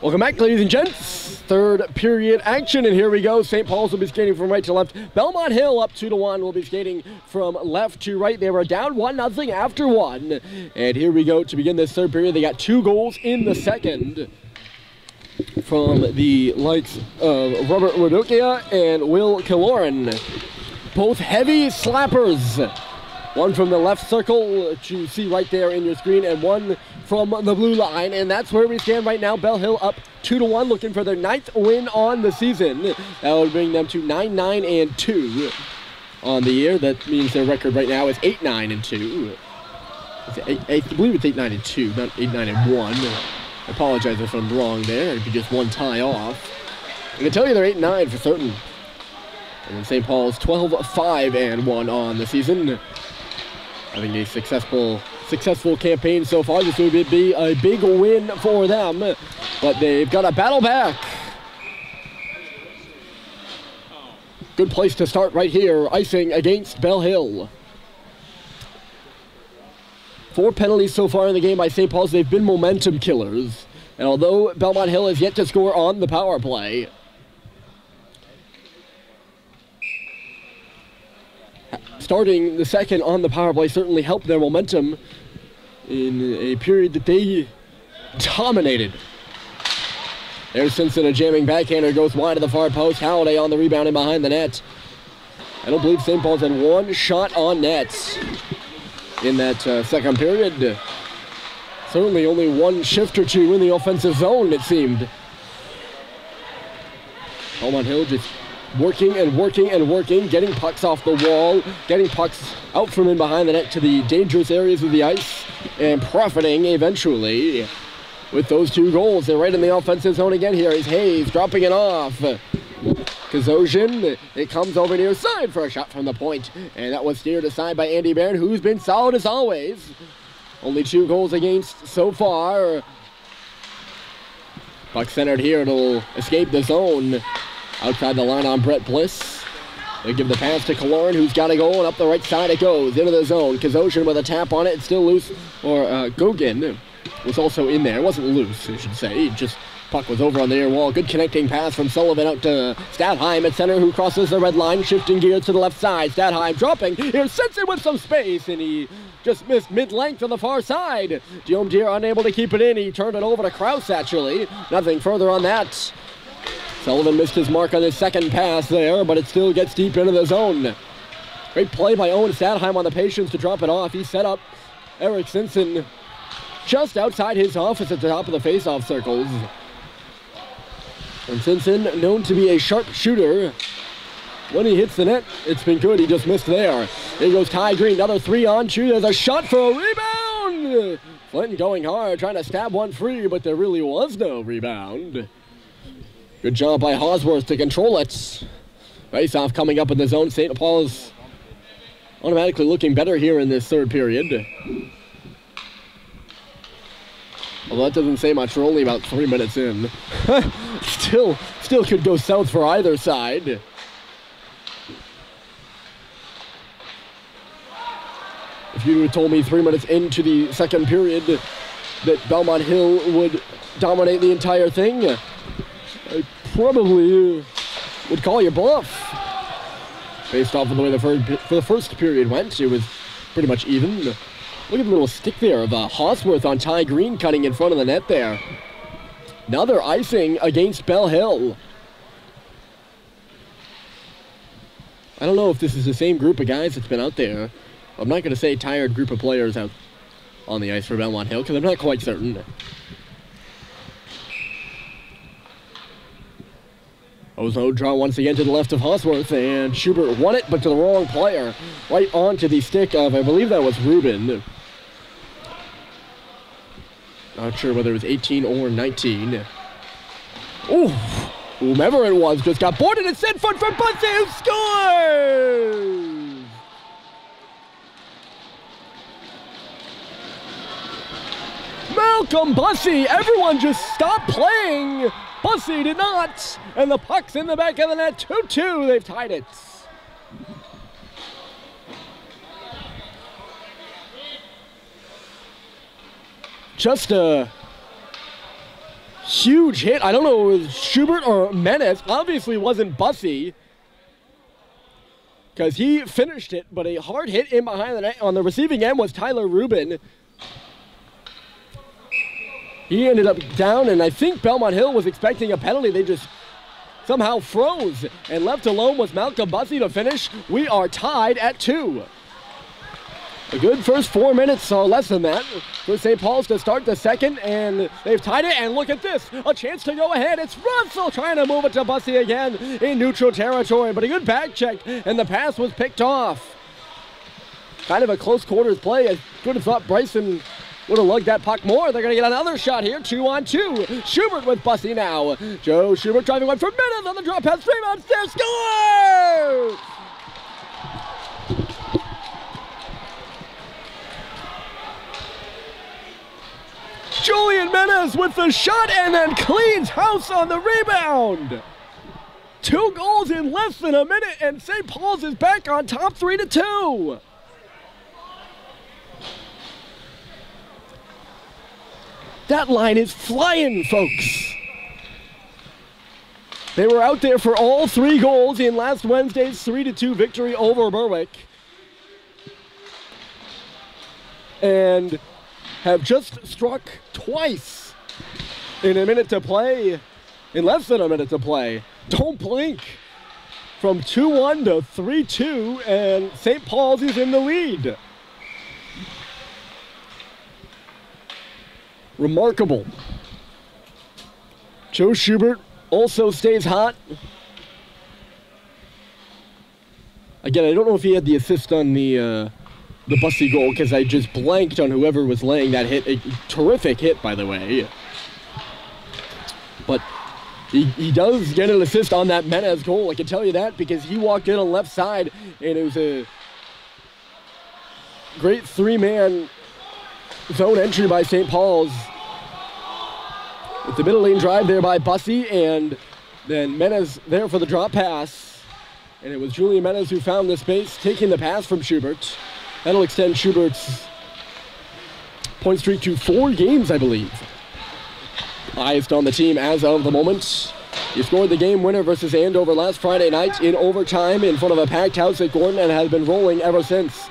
Welcome back, ladies and gents. Third period action, and here we go. St. Paul's will be skating from right to left. Belmont Hill up 2-1 will be skating from left to right. They were down 1-0 after one. And here we go to begin this third period. They got 2 goals in the second from the likes of Robert Rodokia and Will Killoran. Both heavy slappers. One from the left circle, which you see right there in your screen, and one from the blue line, and that's where we stand right now. Bell Hill up 2-1, looking for their 9th win on the season. That would bring them to 9-9-2 on the year. That means their record right now is 8-9-2. I believe it's 8-9-2, not 8-9-1. I apologize if I'm wrong there. It'd be just one tie off. I can tell you they're 8-9 for certain. And then St. Paul's 12-5-1 on the season. Having a successful campaign so far. This would be a big win for them, but they've got to battle back. Good place to start right here, icing against Bell Hill. 4 penalties so far in the game by St. Paul's. They've been momentum killers, and although Belmont Hill has yet to score on the power play, starting the second on the power play certainly helped their momentum in a period that they dominated. There's Simpson, a jamming backhander, goes wide of the far post. Halliday on the rebound and behind the net. I don't believe St. Paul's had one shot on net in that second period. Certainly only one shift or two in the offensive zone, it seemed. Belmont Hill just working and working and working, getting pucks off the wall, getting pucks out from in behind the net to the dangerous areas of the ice, and profiting eventually with those 2 goals. They're right in the offensive zone again here. Is Hayes dropping it off. Kazosian, it comes over near side for a shot from the point, and that was steered aside by Andy Barron, who's been solid as always. Only 2 goals against so far. Puck centered here, it'll escape the zone. Outside the line on Brett Bliss. They give the pass to Kaloran, who's got to go, and up the right side it goes, into the zone. Kazosian with a tap on it, it's still loose, or Gogin was also in there. It wasn't loose, I should say. Just puck was over on the near wall. Good connecting pass from Sullivan out to Stadheim at center, who crosses the red line, shifting gear to the left side. Stadheim dropping. Here's Simpson with some space, and he just missed mid-length on the far side. Guillaume Deere unable to keep it in. He turned it over to Krause, actually. Nothing further on that. Sullivan missed his mark on his second pass there, but it still gets deep into the zone. Great play by Owen Stadheim on the patience to drop it off. He set up Eric Simpson just outside his office at the top of the face-off circles. And Simpson, known to be a sharp shooter, when he hits the net, it's been good. He just missed there. Here goes Ty Green, another 3-on-2. There's a shot for a rebound! Clinton going hard, trying to stab one free, but there really was no rebound. Good job by Hosworth to control it. Face-off coming up in the zone. St. Paul's automatically looking better here in this third period. Although that doesn't say much. We're only about 3 minutes in. Still could go south for either side. If you had told me 3 minutes into the second period that Belmont Hill would dominate the entire thing, I probably would call you bluff. Based off of the way the first period went, it was pretty much even. Look at the little stick there of Hosworth on Ty Green cutting in front of the net there. Another icing against Bell Hill. I don't know if this is the same group of guys that's been out there. I'm not going to say tired group of players out on the ice for Belmont Hill because I'm not quite certain. Ozo draw once again to the left of Hosworth, and Schubert won it, but to the wrong player. Right onto the stick of, I believe that was Rubin. Not sure whether it was 18 or 19. Ooh, whomever it was just got boarded and sent foot for Bussey, who scores! Malcolm Bussey, everyone just stopped playing. Bussey did not, and the puck's in the back of the net. 2-2, they've tied it. Just a Huge hit. I don't know if it was Schubert or Menace. Obviously wasn't Bussy, because he finished it, but a hard hit in behind the net on the receiving end was Tyler Rubin. He ended up down, and I think Belmont Hill was expecting a penalty. They just somehow froze, and left alone was Malcolm Bussy to finish. We are tied at 2. A good first 4 minutes, or less than that, for St. Paul's to start the second, and they've tied it, and look at this, a chance to go ahead. It's Russell trying to move it to Bussy again in neutral territory, but a good back check, and the pass was picked off. Kind of a close quarters play. I could have thought Bryson would have lugged that puck more. They're going to get another shot here, 2-on-2. Schubert with Bussy now. Joe Schubert driving one for minutes on the drop pass, straight downstairs, score! Julian Menace with the shot and then cleans house on the rebound. 2 goals in less than a minute, and St. Paul's is back on top 3-2. That line is flying, folks. They were out there for all 3 goals in last Wednesday's 3-2 victory over Berwick, and have just struck twice in a minute to play, in less than a minute to play. Don't blink. From 2-1 to 3-2, and St. Paul's is in the lead. Remarkable. Joe Schubert also stays hot. Again, I don't know if he had the assist on the Bussy goal, because I just blanked on whoever was laying that hit. A terrific hit, by the way. But he does get an assist on that Menace goal, I can tell you that, because he walked in on the left side, and it was a great 3-man zone entry by St. Paul's. With the middle lane drive there by Bussy, and then Menace there for the drop pass. And it was Julian Menace who found the space, taking the pass from Schubert. That'll extend Schubert's point streak to 4 games, I believe. Highest on the team as of the moment. He scored the game winner versus Andover last Friday night in overtime in front of a packed house at Gordon, and has been rolling ever since.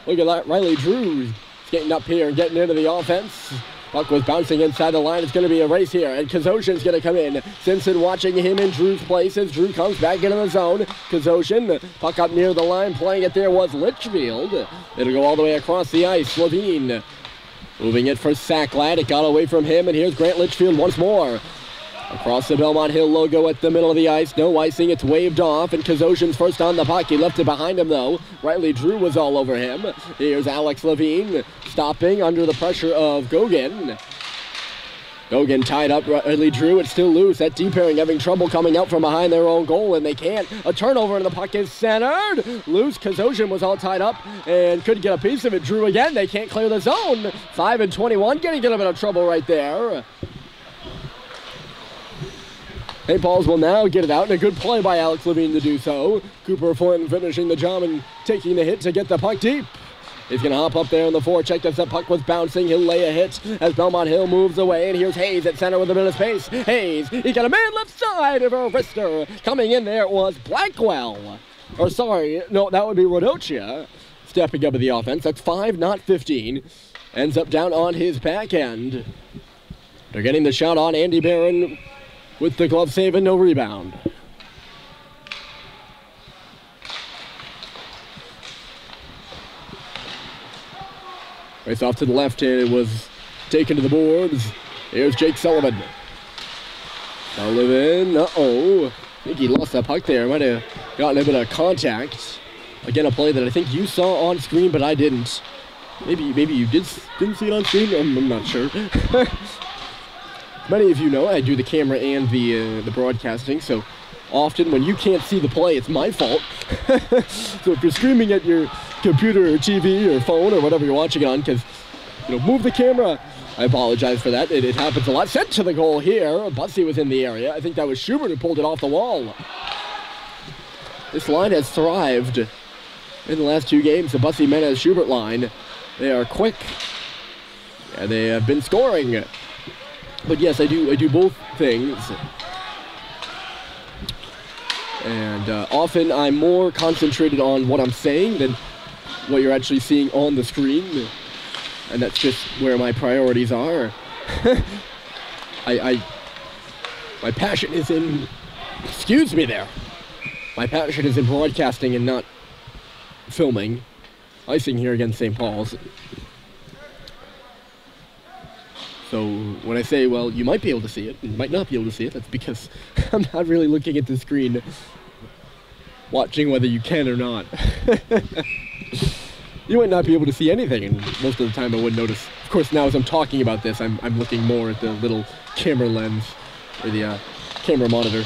Look at that, Riley Drew getting up here and getting into the offense. Puck was bouncing inside the line. It's going to be a race here, and Kazoshin's going to come in. Simpson watching him in Drew's place as Drew comes back into the zone. Kazoshin, puck up near the line. Playing it there was Litchfield. It'll go all the way across the ice. Levine moving it for Sacklad. It got away from him, and here's Grant Litchfield once more. Across the Belmont Hill logo at the middle of the ice. No icing. It's waved off, and Kazoshin's first on the puck. He left it behind him, though. Riley Drew was all over him. Here's Alex Levine stopping under the pressure of Gogan. Gogan tied up Riley Drew. It's still loose. That deep pairing having trouble coming out from behind their own goal, and they can't. A turnover, and the puck is centered. Loose. Kazoshin was all tied up and couldn't get a piece of it. Drew again. They can't clear the zone. 5-21. Getting in a bit of trouble right there. St. Paul's will now get it out, and a good play by Alex Levine to do so. Cooper Flynn finishing the job and taking the hit to get the puck deep. He's going to hop up there on the forecheck as the puck was bouncing. He'll lay a hit as Belmont Hill moves away, and here's Hayes at center with a bit of space. Hayes, he got a man left side of a wrister. Coming in there was Blackwell. Or sorry, no, that would be Rodocia stepping up in the offense. That's 5, not 15. Ends up down on his back end. They're getting the shot on Andy Barron with the glove save and no rebound. Race off to the left, and it was taken to the boards. Here's Jake Sullivan. Sullivan, uh-oh. I think he lost that puck there. Might have gotten a bit of contact. Again, a play that I think you saw on screen, but I didn't. Maybe you didn't see it on screen? I'm not sure. Many of you know I do the camera and the broadcasting, so often when you can't see the play, it's my fault. So if you're screaming at your computer or TV or phone or whatever you're watching it on, because, move the camera, I apologize for that. It happens a lot. Sent to the goal here. Bussy was in the area. I think that was Schubert who pulled it off the wall. This line has thrived in the last 2 games. The Bussy Menace Schubert line. They are quick, and they have been scoring. But yes, I do both things. And often I'm more concentrated on what I'm saying than what you're actually seeing on the screen. And that's just where my priorities are. My passion is in, excuse me there. My passion is in broadcasting and not filming. Icing here against St. Paul's. So when I say, well, you might be able to see it, you might not be able to see it, that's because I'm not really looking at the screen, watching whether you can or not. You might not be able to see anything, and most of the time I wouldn't notice. Of course, now as I'm talking about this, I'm looking more at the little camera lens, or the camera monitor.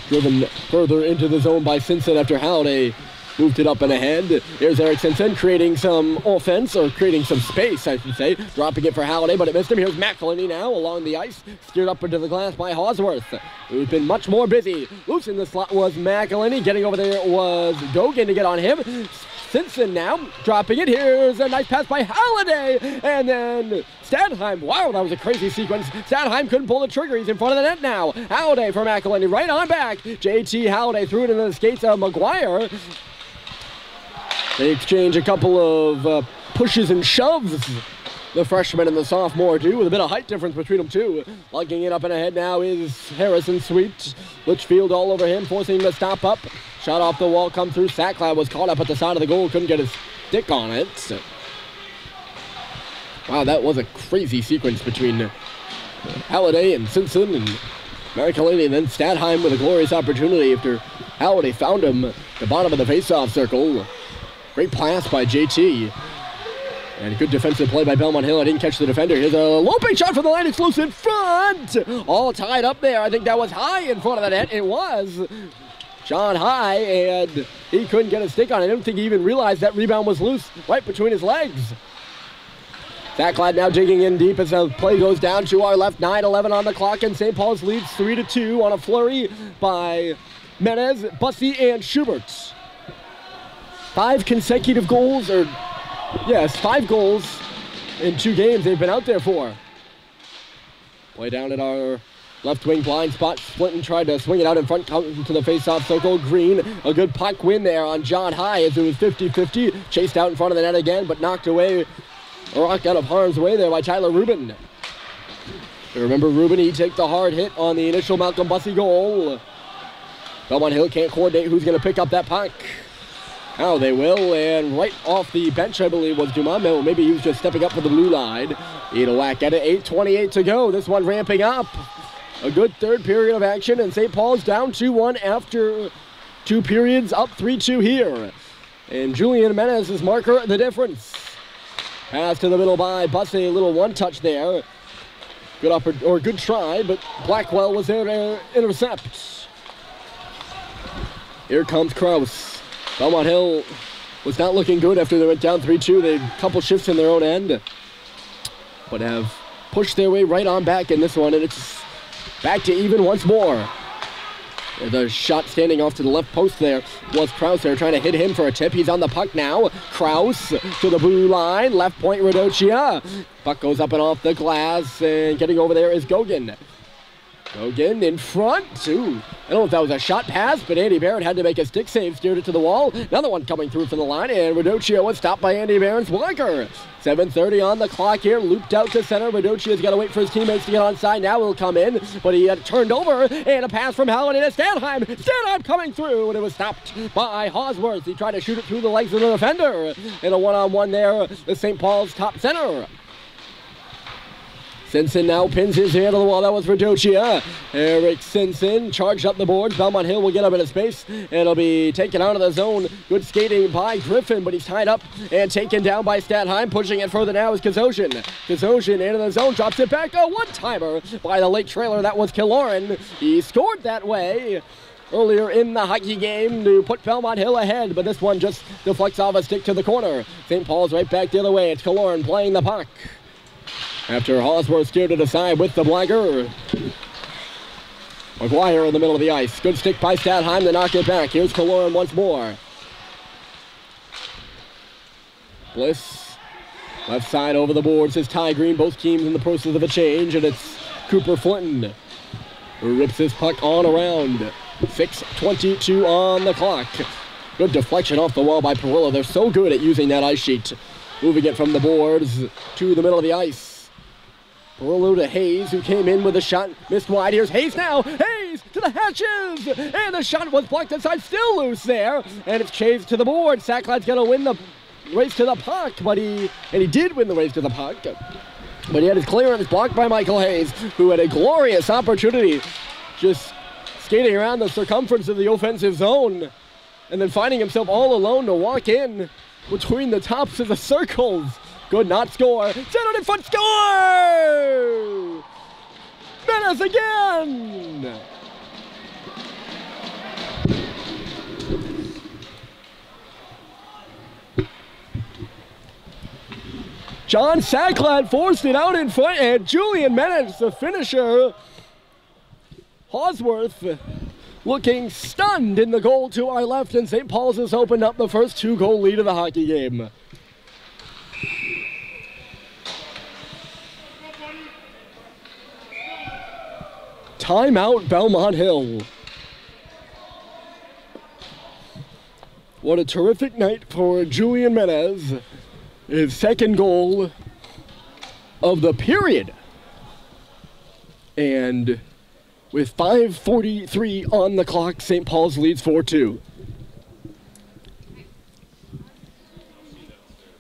Driven further into the zone by Simpson after Halliday moved it up and ahead. Here's Eric Simpson creating some offense, or creating some space, I should say. Dropping it for Halliday, but it missed him. Here's McElhenney now along the ice. Steered up into the glass by Hosworth, who's been much more busy. Loose in the slot was McElhenney. Getting over there was Gogan to get on him. Simpson now dropping it. Here's a nice pass by Halliday. And then Stadheim. Wow, that was a crazy sequence. Stadheim couldn't pull the trigger. He's in front of the net now. Halliday for McElhenney. Right on back. JT Halliday threw it into the skates of McGuire. They exchange a couple of pushes and shoves. The freshman and the sophomore do, with a bit of height difference between them too. Lugging it up and ahead now is Harrison Sweet. Litchfield all over him, forcing him to stop up. Shot off the wall, come through. Sacklad was caught up at the side of the goal, couldn't get his stick on it. Wow, that was a crazy sequence between Halliday and Simpson and McElhenney, and then Stadheim with a glorious opportunity after Halliday found him at the bottom of the face-off circle. Great pass by JT. And good defensive play by Belmont Hill. I didn't catch the defender. Here's a loping shot from the line. It's loose in front. All tied up there. I think that was High in front of the net. It was John High, and he couldn't get a stick on it. I don't think he even realized that rebound was loose right between his legs. Sacklad now digging in deep as the play goes down to our left. 9:11 on the clock, and St. Paul's leads 3-2 on a flurry by Menez, Bussey, and Schubert. 5 consecutive goals, or yes, 5 goals in 2 games they've been out there for. Play down at our left wing blind spot. Splinton tried to swing it out in front, come to the face-off circle. Green, a good puck win there on John High as it was 50-50. Chased out in front of the net again, but knocked away, or knocked out of harm's way there by Tyler Rubin. Remember Rubin, he took the hard hit on the initial Malcolm Bussey goal. Belmont Hill can't coordinate who's going to pick up that puck. Now they will, and right off the bench, I believe, was Dumas. Maybe he was just stepping up for the blue line. Eat a whack at it, 8:28 to go. This one ramping up. A good third period of action, and St. Paul's down 2-1 after 2 periods, up 3-2 here. And Julian Menez is marker the difference. Pass to the middle by Bussey, a little one-touch there. Good try, but Blackwell was there to intercept. Here comes Krause. Belmont Hill was not looking good after they went down 3-2. They had a couple shifts in their own end, but have pushed their way right on back in this one, and it's back to even once more. The shot standing off to the left post there was Krause there, trying to hit him for a tip. He's on the puck now. Krause to the blue line. Left point, Radocia. Puck goes up and off the glass, and getting over there is Gogan. Gogan in front. Ooh, I don't know if that was a shot pass, but Andy Barrett had to make a stick save, steered it to the wall. Another one coming through from the line, and Radocia was stopped by Andy Barrett's blocker. 7:30 on the clock here, looped out to center. Radocia's got to wait for his teammates to get onside. Now he'll come in, but he had turned over, and a pass from Halliday to Stadheim. Stadheim coming through, and it was stopped by Hosworth. He tried to shoot it through the legs of the defender. In a one-on-one there, the St. Paul's top center. Simpson now pins his hand on the wall. That was Radocia. Eric Simpson charged up the boards. Belmont Hill will get up into space. It'll be taken out of the zone. Good skating by Griffin, but he's tied up and taken down by Stadheim. Pushing it further now is Kazosian. Kazosian into the zone, drops it back. A one-timer by the late trailer. That was Killeran. He scored that way earlier in the hockey game to put Belmont Hill ahead, but this one just deflects off a stick to the corner. St. Paul's right back the other way. It's Killeran playing the puck. After Hosworth steered it aside with the blocker. McGuire in the middle of the ice. Good stick by Stadheim to knock it back. Here's Killeran once more. Bliss Left side over the boards is Ty Green. Both teams in the process of a change, and it's Cooper Flinton who rips his puck on around. 6:22 on the clock. Good deflection off the wall by Perillo. They're so good at using that ice sheet. Moving it from the boards to the middle of the ice. Perillo to Hayes, who came in with a shot. Missed wide. Here's Hayes now. Hayes to the hatches. And the shot was blocked inside. Still loose there. And it's chased to the board. Sacklad's going to win the race to the puck. He did win the race to the puck. But he had his clearance blocked by Michael Hayes, who had a glorious opportunity just skating around the circumference of the offensive zone. And then finding himself all alone to walk in between the tops of the circles. Could not score. Centered in front, score! Menace again! John Sacklad forced it out in front, and Julian Menace, the finisher. Hosworth looking stunned in the goal to our left, and St. Paul's has opened up the first 2-goal lead of the hockey game. Timeout, Belmont Hill. What a terrific night for Julian Menez. His second goal of the period. And with 5:43 on the clock, St. Paul's leads 4-2.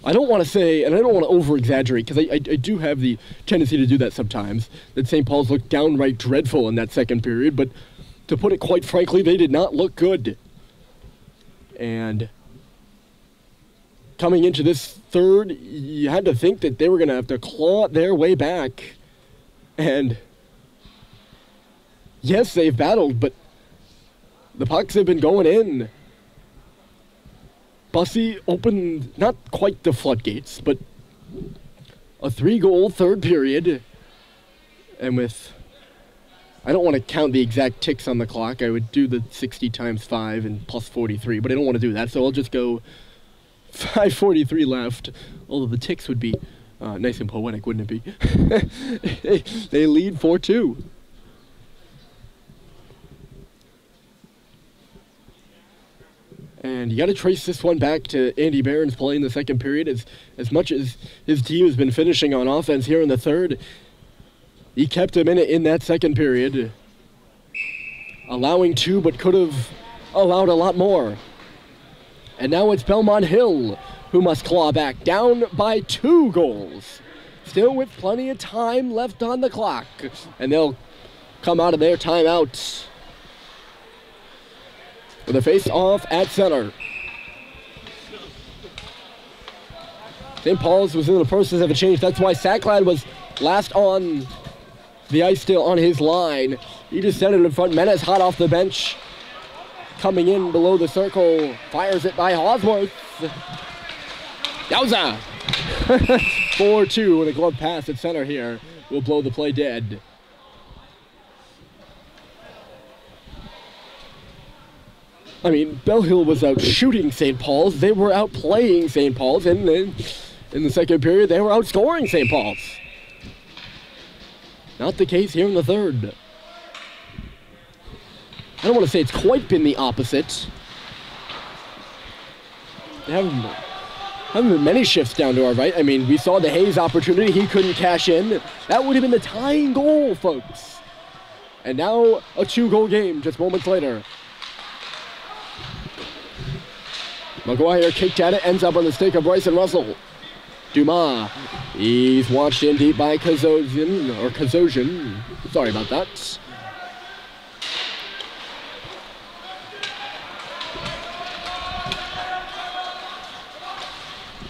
I don't want to say, and I don't want to over-exaggerate, because I do have the tendency to do that sometimes, that St. Paul's looked downright dreadful in that second period, but to put it quite frankly, they did not look good. And coming into this third, you had to think that they were going to have to claw their way back. And yes, they've battled, but the pucks have been going in. Bussey opened not quite the floodgates, but a 3-goal third period. And with, I don't want to count the exact ticks on the clock. I would do the 60 times 5 and plus 43, but I don't want to do that. So I'll just go 5:43 left, although the ticks would be nice and poetic, wouldn't it be? They lead 4-2. And you got to trace this one back to Andy Barron's play in the second period. As much as his team has been finishing on offense here in the third, he kept him in it in that second period, allowing 2, but could have allowed a lot more. And now it's Belmont Hill who must claw back, down by 2 goals. Still with plenty of time left on the clock. And they'll come out of their timeout with a face-off at center. St. Paul's was in the process of a change. That's why Sacklad was last on the ice, still on his line. He just set it in front. Menace hot off the bench. Coming in below the circle. Fires it by Hosworth. Yowza! 4-2 with a glove pass at center here. Will blow the play dead. I mean, Bell Hill was out shooting St. Paul's. They were out playing St. Paul's, and then in the second period, they were outscoring St. Paul's. Not the case here in the third. I don't want to say it's quite been the opposite. There haven't been many shifts down to our right. I mean, we saw the Hayes opportunity. He couldn't cash in. That would have been the tying goal, folks. And now a 2-goal game just moments later. McGuire kicked at it, ends up on the stick of Bryson Russell. Dumas, he's watched in deep by Kazosian. Sorry about that.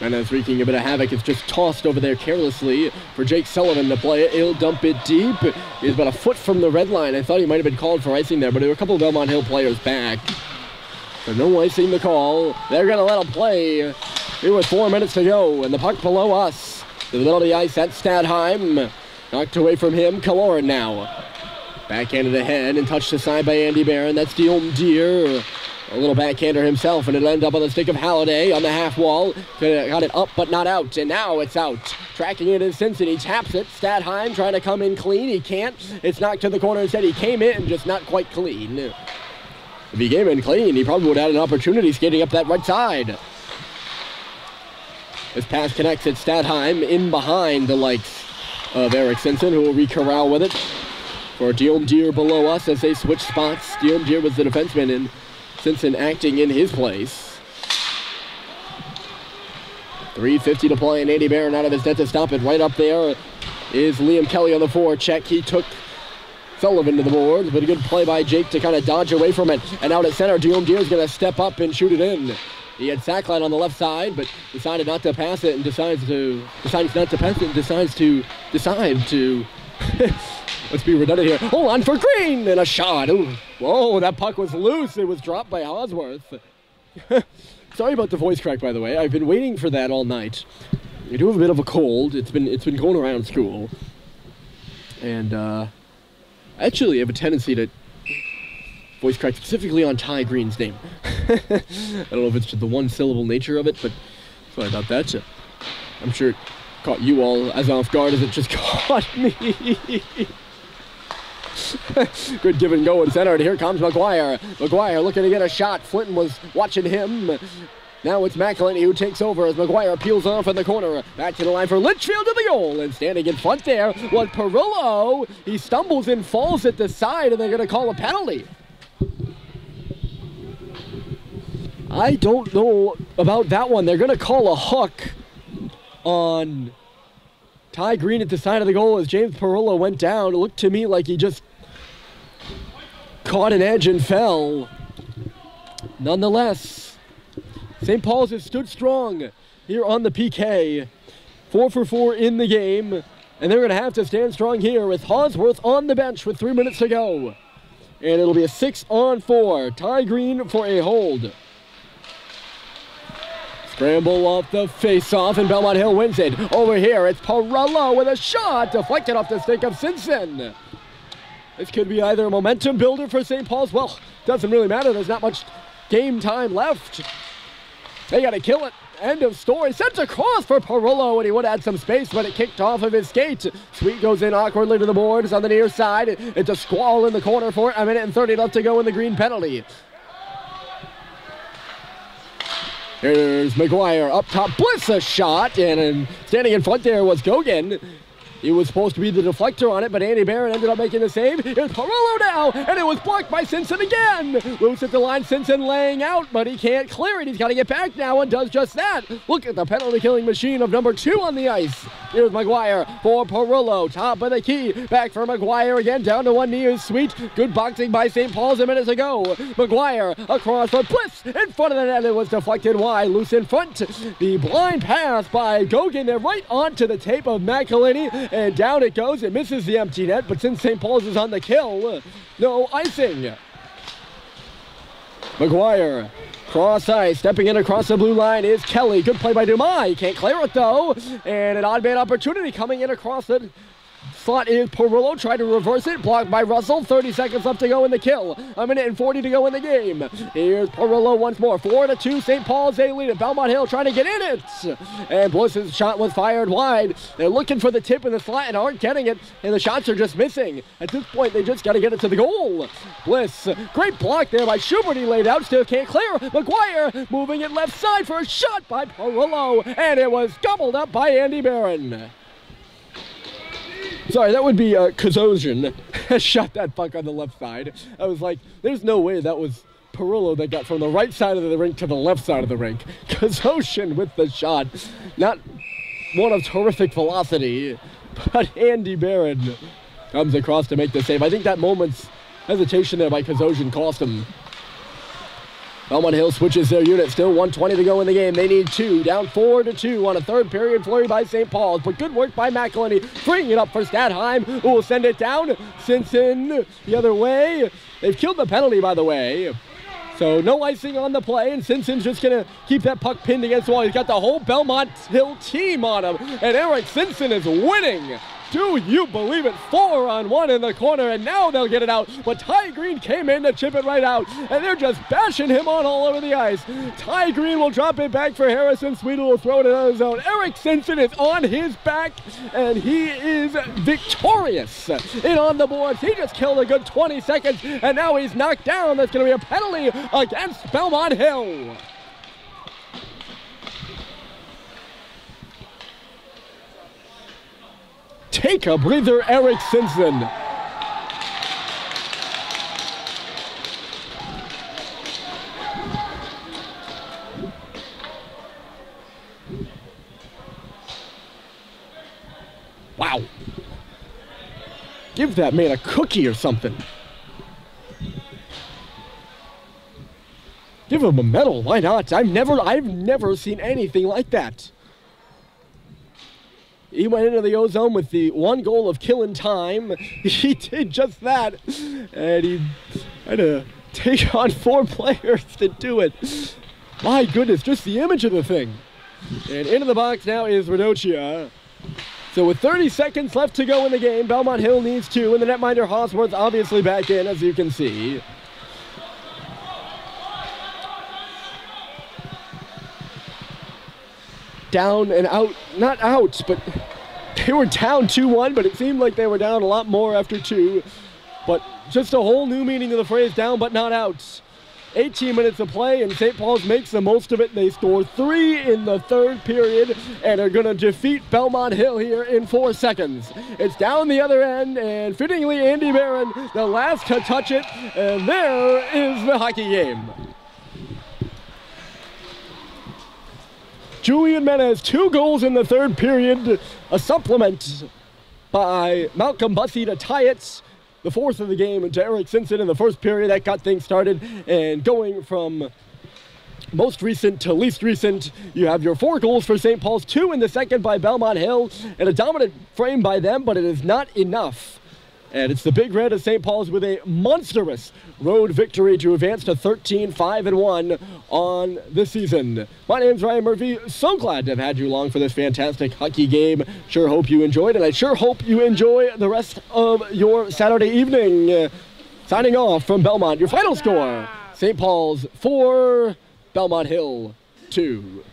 And as wreaking a bit of havoc, it's just tossed over there carelessly for Jake Sullivan to play it. He'll dump it deep. He's about a foot from the red line. I thought he might have been called for icing there, but there were a couple of Belmont Hill players back. So no icing to call. They're going to let him play. Here with 4 minutes to go, and the puck below us. To the middle of the ice at Stadheim. Knocked away from him, Kaloran now. Backhanded ahead and touched aside by Andy Barron. That's Dion Deere. A little backhander himself, and it ended up on the stick of Halliday on the half wall. Got it up, but not out, and now it's out. Tracking it is Simpson. He taps it. Stadheim trying to come in clean. He can't. It's knocked to the corner instead. He came in, just not quite clean. If he came in clean, he probably would have had an opportunity skating up that right side. This pass connects at Stadheim in behind the likes of Eric Simpson, who will re-corral with it for Diomdier below us as they switch spots. Diomdier was the defenseman, and Simpson acting in his place. 3:50 to play, and Andy Barron out of his net to stop it. Right up there is Liam Kelly on the forecheck. He took Sullivan to the boards, but a good play by Jake to kind of dodge away from it. And out at center, Diomdier is going to step up and shoot it in. He had Sackline on the left side, but decided not to pass it and decides to let's be redundant here. Hold on for Green, and a shot. Ooh. Whoa, that puck was loose. It was dropped by Hosworth. Sorry about the voice crack, by the way. I've been waiting for that all night. I do have a bit of a cold. It's been going around school. And I actually have a tendency to voice crack specifically on Ty Green's name. I don't know if it's just the one-syllable nature of it, but sorry about that. I'm sure it caught you all as off guard as it just caught me. Good give and go in center, and here comes McGuire. McGuire looking to get a shot. Flinton was watching him. Now it's McElhinney who takes over as McGuire peels off in the corner. Back to the line for Litchfield to the goal, and standing in front there was Perillo. He stumbles and falls at the side, and they're going to call a penalty. I don't know about that one. They're going to call a hook on Ty Green at the side of the goal as James Perillo went down. It looked to me like he just caught an edge and fell. Nonetheless, St. Paul's has stood strong here on the PK. 4 for 4 in the game, and they're going to have to stand strong here with Hosworth on the bench with 3 minutes to go. And it'll be a 6-on-4. Ty Green for a hold. Scramble off the face-off, and Belmont Hill wins it. Over here, it's Perillo with a shot deflected off the stick of Simpson. This could be either a momentum builder for St. Paul's. Well, doesn't really matter. There's not much game time left. They got to kill it. End of story. Sent across for Perillo, and he would have had some space, but it kicked off of his skate. Sweet goes in awkwardly to the boards on the near side. It's a squall in the corner for 1 minute and 30 left to go in the green penalty. Here's McGuire up top. Bliss a shot, and standing in front there was Gogan. He was supposed to be the deflector on it, but Andy Barron ended up making the save. Here's Perillo now, and it was blocked by Simpson again. Loose at the line, Simpson laying out, but he can't clear it. He's got to get back now and does just that. Look at the penalty-killing machine of number 2 on the ice. Here's McGuire for Perillo, top of the key. Back for McGuire again, down to one knee is Sweet. Good boxing by St. Paul's a minute ago. McGuire across for Bliss in front of the net. It was deflected wide, loose in front. The blind pass by Gogan there right onto the tape of McElhinney. And down it goes. It misses the empty net, but since St. Paul's is on the kill, no icing. McGuire, cross ice, stepping in across the blue line is Kelly. Good play by Dumas. He can't clear it though. And an odd man opportunity coming in across it. Slot is Perillo, trying to reverse it, blocked by Russell. 30 seconds left to go in the kill. 1 minute and 40 to go in the game. Here's Perillo once more. 4-2, St. Paul's, they lead it. Belmont Hill trying to get in it. And Bliss's shot was fired wide. They're looking for the tip in the slot and aren't getting it. And the shots are just missing. At this point, they just got to get it to the goal. Bliss, great block there by Schubert. He laid out, still can't clear. McGuire moving it left side for a shot by Perillo. And it was gobbled up by Andy Barron. Sorry, that would be Kozosian. Shot that puck on the left side. I was like, there's no way that was Perillo that got from the right side of the rink to the left side of the rink. Kozosian with the shot. Not one of terrific velocity, but Andy Barron comes across to make the save. I think that moment's hesitation there by Kozosian cost him. Belmont Hill switches their unit. Still 1:20 to go in the game. They need 2. Down 4-2 on a third period flurry by St. Paul's. But good work by McElhinney. Freeing it up for Stadheim, who will send it down. Simpson the other way. They've killed the penalty, by the way. So no icing on the play, and Simpson's just going to keep that puck pinned against the wall. He's got the whole Belmont Hill team on him. And Eric Simpson is winning Do you believe it? 4-on-1 in the corner, and now they'll get it out. But Ty Green came in to chip it right out, and they're just bashing him on all over the ice. Ty Green will drop it back for Harrison. Sweetle will throw it in the zone. Eric Simpson is on his back, and he is victorious in on the boards. He just killed a good 20 seconds, and now he's knocked down. That's going to be a penalty against Belmont Hill. Take a breather, Eric Simpson. Wow. Give that man a cookie or something. Give him a medal, why not? I've never seen anything like that. He went into the ozone with the one goal of killing time. He did just that. And he had to take on 4 players to do it. My goodness, just the image of the thing. And into the box now is Radocia. So with 30 seconds left to go in the game, Belmont Hill needs 2, and the netminder Hosworth's obviously back in, as you can see. Down and out, not out, but they were down 2-1, but it seemed like they were down a lot more after 2. But just a whole new meaning of the phrase down but not out. 18 minutes of play, and St. Paul's makes the most of it. They score 3 in the 3rd period and are going to defeat Belmont Hill here in 4 seconds. It's down the other end, and fittingly Andy Barron, the last to touch it, and there is the hockey game. Julian Menez, 2 goals in the 3rd period, a supplement by Malcolm Bussey to tie it. The 4th of the game to Eric Simpson in the 1st period. That got things started, and going from most recent to least recent, you have your 4 goals for St. Paul's, 2 in the 2nd by Belmont Hill, and a dominant frame by them, but it is not enough. And it's the Big Red of St. Paul's with a monstrous road victory to advance to 13-5-1 on the season. My name's Ryan Murphy. So glad to have had you along for this fantastic hockey game. Sure hope you enjoyed, and I sure hope you enjoy the rest of your Saturday evening. Signing off from Belmont, your final score, St. Paul's 4, Belmont Hill 2.